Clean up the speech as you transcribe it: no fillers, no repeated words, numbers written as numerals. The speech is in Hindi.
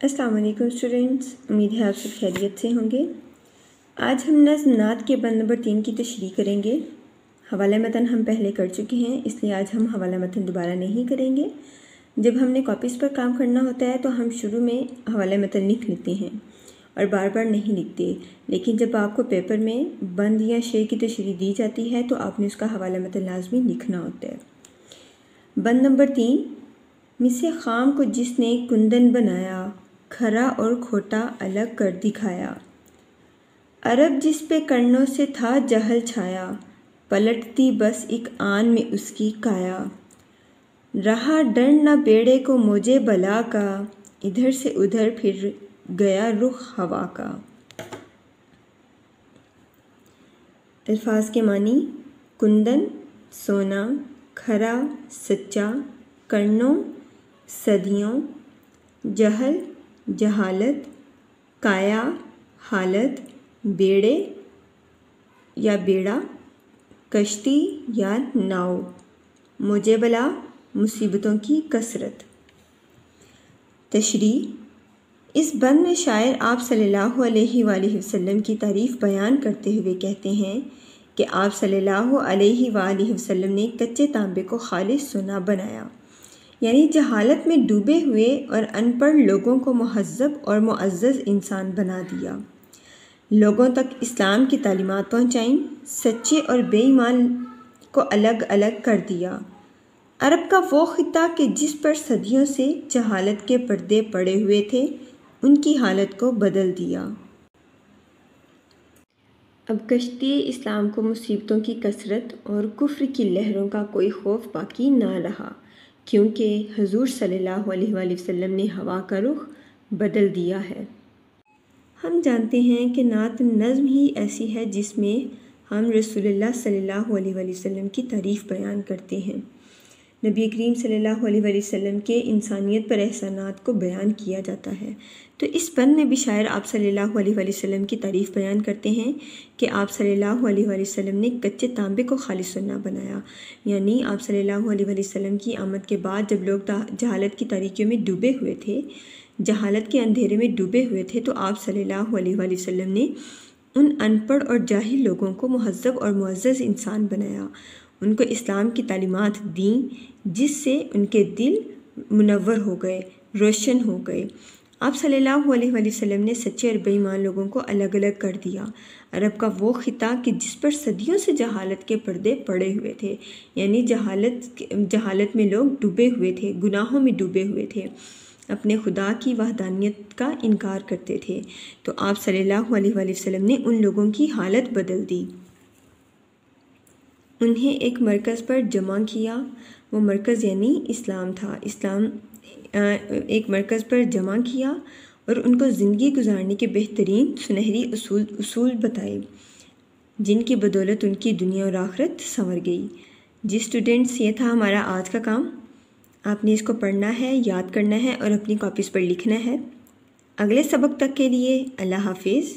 अस्सलाम वालेकुम स्टूडेंट्स, उम्मीद है आप सब खैरियत से होंगे। आज हम नज़्म नात के बंद नंबर 3 की तशरीह करेंगे। हवाला मतन हम पहले कर चुके हैं, इसलिए आज हम हवाला मतन दोबारा नहीं करेंगे। जब हमने कॉपीज़ पर काम करना होता है तो हम शुरू में हवाला मतन लिख लेते हैं और बार बार नहीं लिखते, लेकिन जब आपको पेपर में बंद या शेर की तशरीह दी जाती है तो आपने उसका हवाला मतन लाजमी लिखना होता है। बंद नंबर 3, मिसे खाम को जिसने कुंदन बनाया, खरा और खोटा अलग कर दिखाया। अरब जिस पे कर्णों से था जहल छाया, पलटती बस एक आन में उसकी काया। रहा डर न बेड़े को मौजे बला का, इधर से उधर फिर गया रुख हवा का। अल्फाज के मानी: कुंदन सोना, खरा सच्चा, कर्णों सदियों, जहल जहालत, काया हालत, बेड़े या बेड़ा कश्ती या नाव, मुजेबला मुसीबतों की कसरत। तशरीह: इस बंद में शायर आप सल्लल्लाहु अलैहि वसल्लम की तारीफ़ बयान करते हुए कहते हैं कि आप सल्लल्लाहु अलैहि वसल्लम ने कच्चे तांबे को खालिस सोना बनाया, यानी जहालत में डूबे हुए और अनपढ़ लोगों को मुहज़्ज़ब और मुअज़्ज़ज़ इंसान बना दिया। लोगों तक इस्लाम की तालीमात पहुँचाईं, सच्चे और बेईमान को अलग अलग कर दिया। अरब का वो खिता कि जिस पर सदियों से जहालत के पर्दे पड़े हुए थे, उनकी हालत को बदल दिया। अब कश्ती इस्लाम को मुसीबतों की कसरत और कुफ्र की लहरों का कोई खौफ बाकी ना रहा, क्योंकि हुज़ूर सल्लल्लाहु अलैहि वसल्लम ने हवा का रुख बदल दिया है। हम जानते हैं कि नात नज़्म ही ऐसी है जिसमें हम रसूलुल्लाह सल्लल्लाहु अलैहि वसल्लम की तारीफ़ बयान करते हैं। नबी करीम सल्लल्लाहु अलैहि वसल्लम के इंसानियत पर एहसानात को बयान किया जाता है। तो इस बंद में भी शायर आप सल्लल्लाहु अलैहि वसल्लम की तारीफ़ बयान करते हैं कि आप सल्लल्लाहु अलैहि वसल्लम ने कच्चे तांबे को खालिस सोना बनाया, यानी आप सल्लल्लाहु अलैहि वसल्लम की आमद के बाद जब लोग जहालत की तारीकियों में डूबे हुए थे, जहालत के अंधेरे में डूबे हुए थे, तो आप सल्लल्लाहु अलैहि वसल्लम ने उन अनपढ़ और जाहिल लोगों को मुहज़्ज़ब और मुअज़्ज़ज़ इंसान बनाया, उनको इस्लाम की तालीमात दी, जिससे उनके दिल मुनव्वर हो गए, रोशन हो गए। आप सल्लल्लाहु अलैहि वसल्लम ने सच्चे और बेईमान लोगों को अलग अलग कर दिया। अरब का वो खिता कि जिस पर सदियों से जहालत के पर्दे पड़े हुए थे, यानी जहालत में लोग डूबे हुए थे, गुनाहों में डूबे हुए थे, अपने खुदा की वहदानियत का इनकार करते थे, तो आप सल्लल्लाहु अलैहि वसल्लम ने उन लोगों की हालत बदल दी। उन्हें एक मरकज़ पर जमा किया, वो मरकज़ यानी इस्लाम था। इस्लाम एक मरकज़ पर जमा किया और उनको ज़िंदगी गुजारने के बेहतरीन सुनहरी उसूल बताए, जिनकी बदौलत उनकी दुनिया और आखिरत संवर गई। जी स्टूडेंट्स, ये था हमारा आज का काम। आपने इसको पढ़ना है, याद करना है और अपनी कॉपीज़ पर लिखना है। अगले सबक तक के लिए अल्लाह हाफिज़।